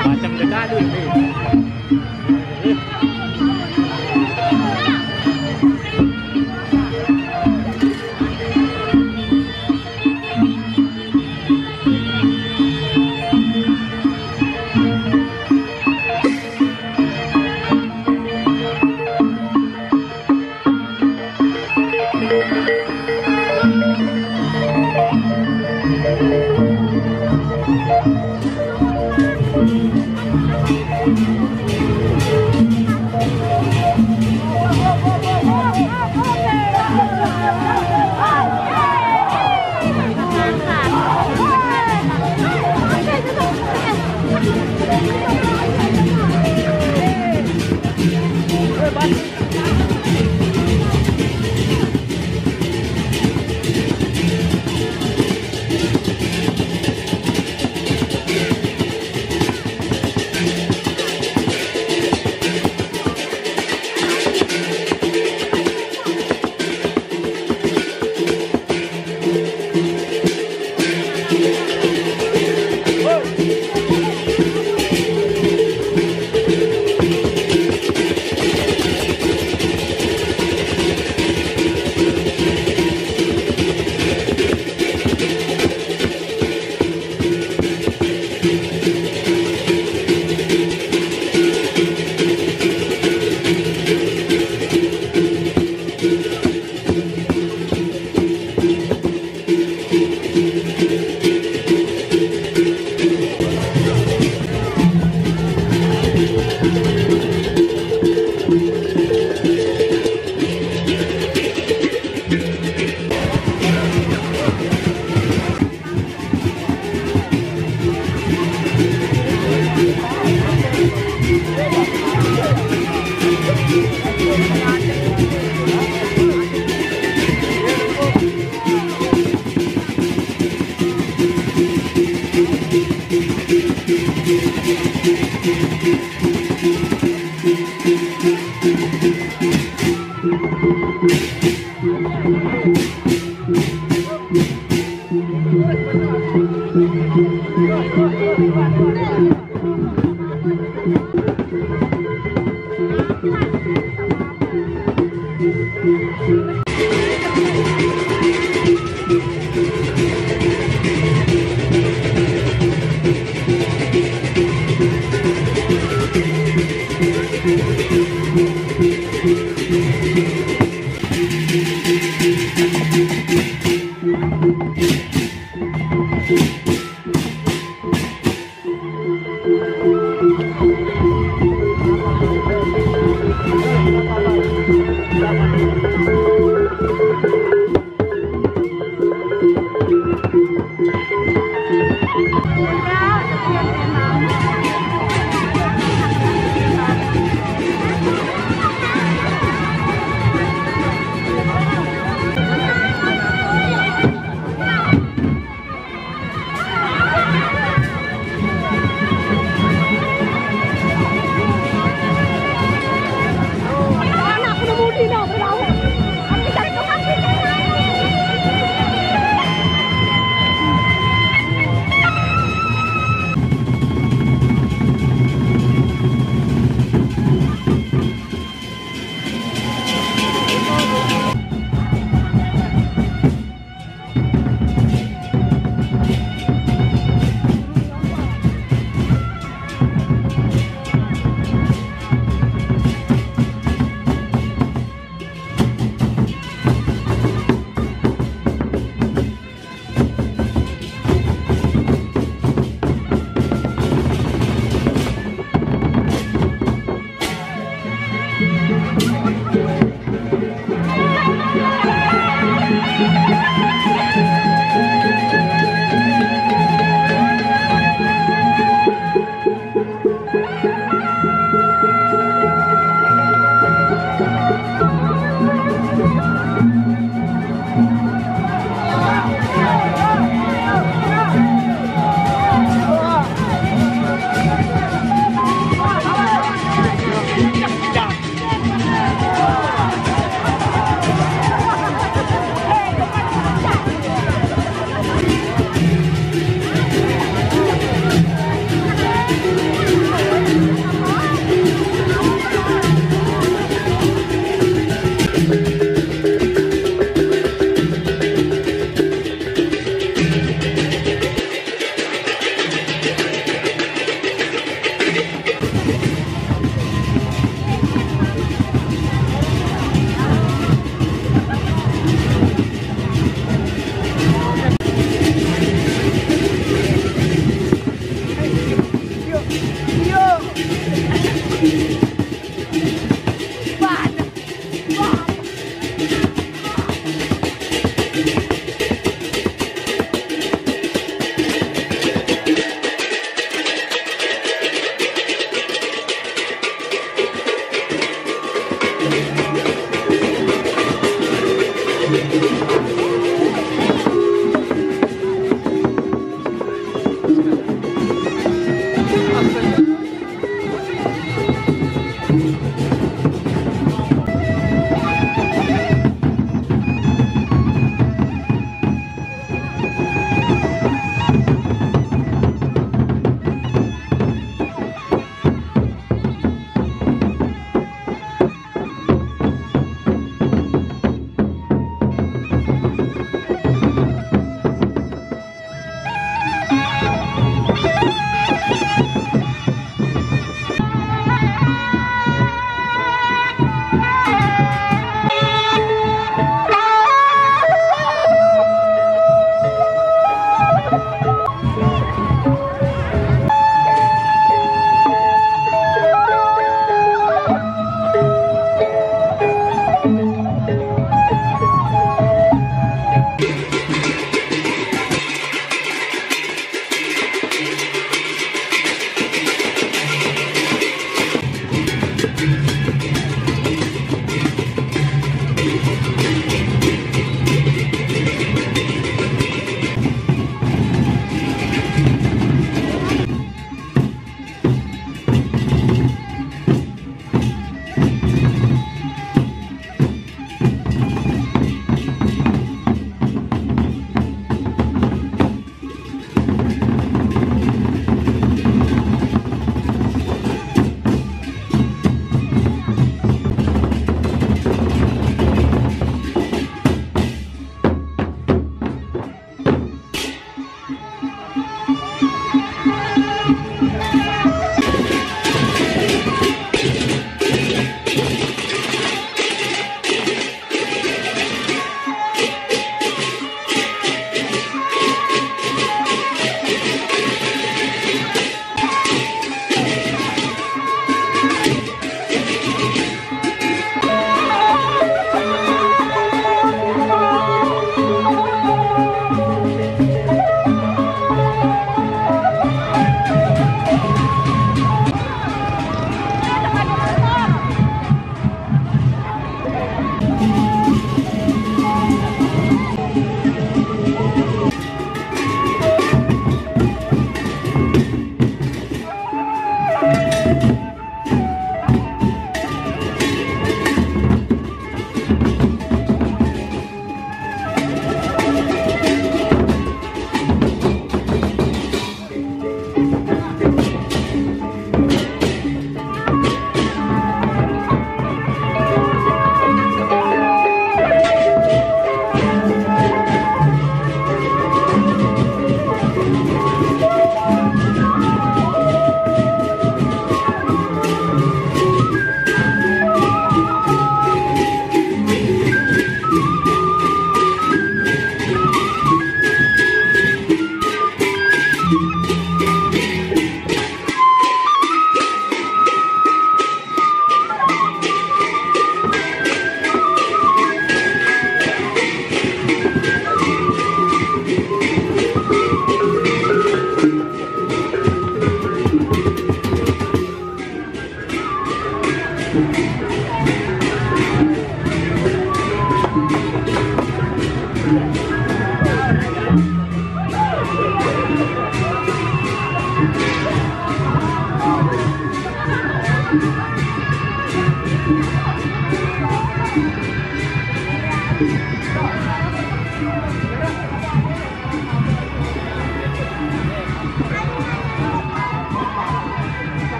Macam dekadun ni.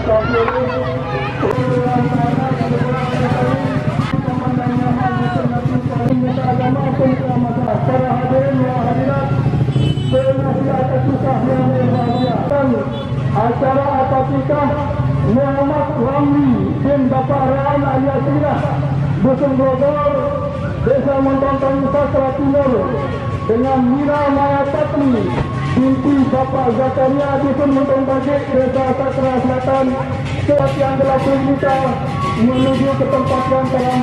Para hadirin yang hadirat, penasihat susah yang berbahagia. Acara akikah Muhammad Ramli bin Bapak Raan alias Sinah, Dusun Grogol, Desa Montonton Sastra Timur, dengan Mira Maya Patni binti Bapak Zakaria, Dusun Montonton Desa Sastra Selatan. Saat yang dilakukan kita menuju ke tempat yang telah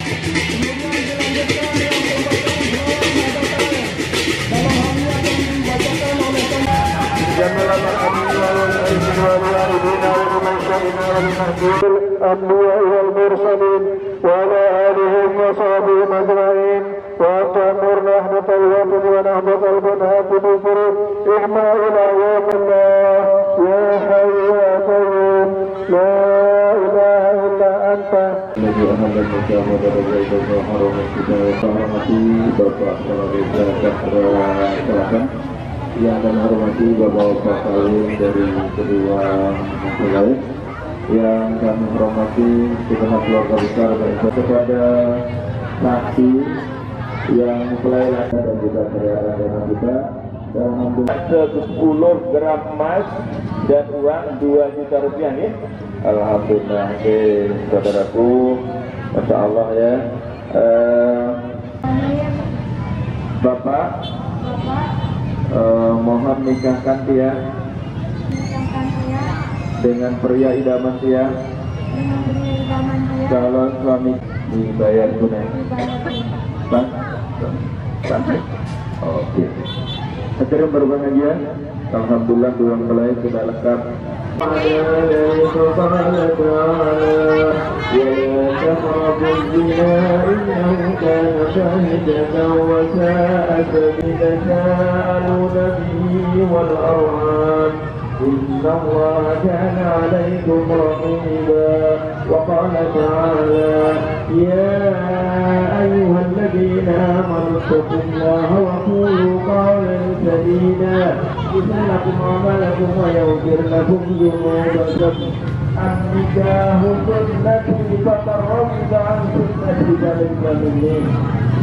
الأنبياء والمرسلين وعلى آلهم وصحبهم أجمعين وأن تأمرنا نحن الوطن ونحن البنات بفرق إحماء إلى يوم الله يا حي يا قيوم لا إله إلا أنت الذي أهل المجاهد بيتك وحرم kita hormati Bapak Reza Zahra Selatan yang kami hormati Bapak Salim dari kedua mempelai, yang kami hormati segenap keluarga besar dan kepada saksi yang mempelai dan juga karyawan kita, dan alhamdulillah 10 gram emas dan uang 2 juta rupiah nih. Alhamdulillah, saudaraku, masya Allah ya. Bapak mohon nikahkan dia dengan pria idaman dia calon suami, dibayar tunai. Bang, oke. Acara berbahagia, alhamdulillah dua mempelai sudah lengkap. إن الله كان عليكم رقيبا وقال تعالى يا أيها الذين آمنوا اتقوا الله وقولوا قولا سديدا يصلح لكم أعمالكم ويغفر لكم ذنوبكم النكاح سنة فمن رغب عن سنتي فليس مني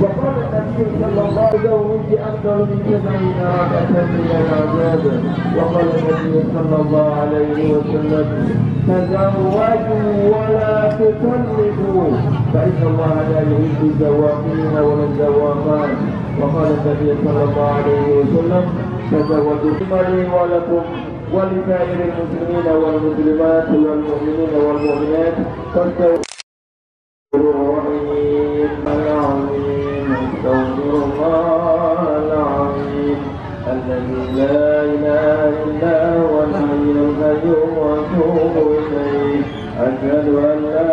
وقال النبي صلى الله عليه وسلم أفضل من 70 ركعة من العذاب وقال النبي صلى الله عليه وسلم تزوجوا ولا تطلقوا فإن الله لا يحب الزواقين ولا الزواقات وقال النبي صلى الله عليه وسلم تزوجوا لي ولكم ولسائر المسلمين والمسلمات والمؤمنين والمؤمنات فاستغفروا الذي لا إله إلا هو الحي القيوم وأتوب إليه أشهد أن لا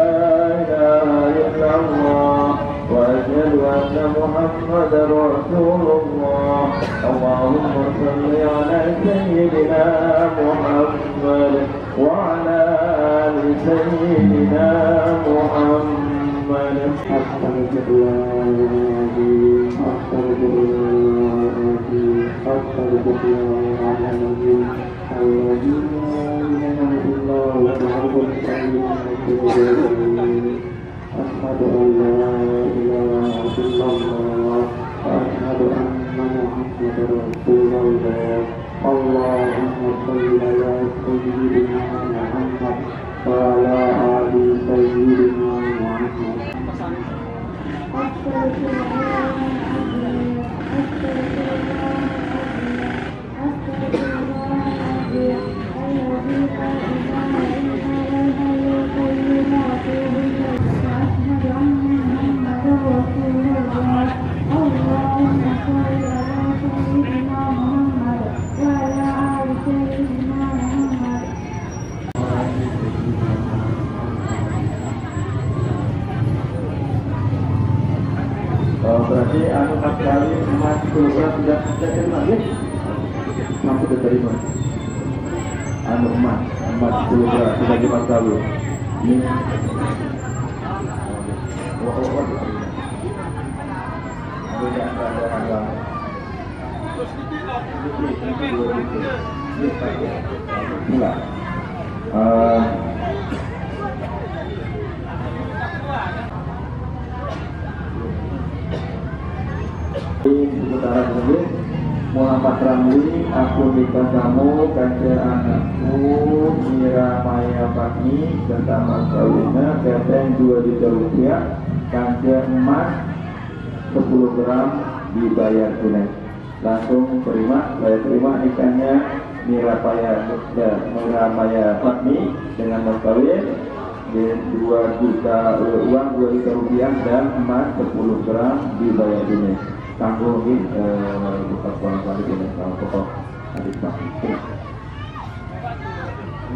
إله إلا الله وأشهد أن محمدا رسول الله اللهم صل على سيدنا محمد وعلى آل سيدنا محمد أستغفر الله أستغفر الله العظيم الذي لا إله إلا هو الحق القيوم أشهد أن لا إله إلا الله وأشهد أن محمدا رسول الله اللهم صل على سيدنا محمد وعلى آل سيدنا محمد berarti anu kali emas 10 gram sudah terima ya? Mampu diterima. Anu emas 10 gram sudah Jumat lalu. Ini enggak. Sementara tersebut Muhammad Ramli, aku nikah kamu kaca anakku Mira Maya Fatmi serta mas kawinnya kepeng 2 juta rupiah, kaca emas 10 gram dibayar tunai. Langsung saya terima nikahnya Mira Maya Fatmi dengan mas kawin di 2 juta uang 2 juta rupiah dan emas 10 gram dibayar tunai. Tangguh ini buka pulang balik ini kalau pokok adik pak. Ini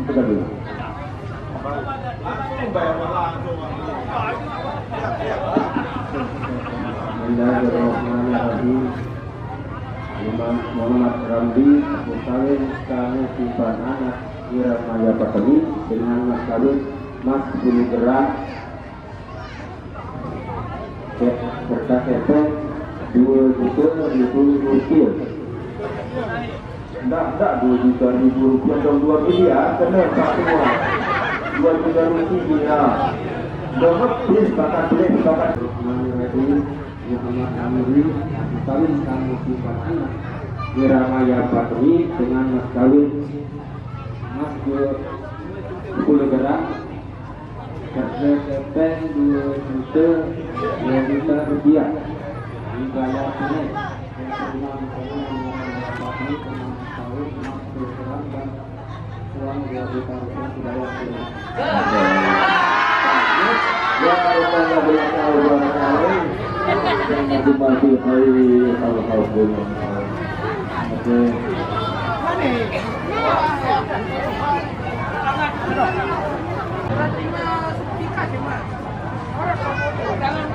kita dulu. Bismillahirrahmanirrahim. Imam Muhammad Ramli, aku kawin kamu simpan anak Mira Maya Fatmi dengan mas kawin emas 10 gram serta kepeng 2 juta rupiah. Enggak 2 juta rupiah dong, 2 miliar kena tak semua 2 juta rupiah dapat bis bakal beli bakal Muhammad Amri, aku kawin kamu simpan anak Mira Maya Fatmi dengan mas kawin emas 10 gram kepeng 2 juta rupiah dibayar tunai. Yang terima Fatmi dengan tahun 60 gram dan uang 2 juta rupiah dibayar tunai. Ya Allah berkali yang dimati hari hal-hal bulan. Oke. Jangan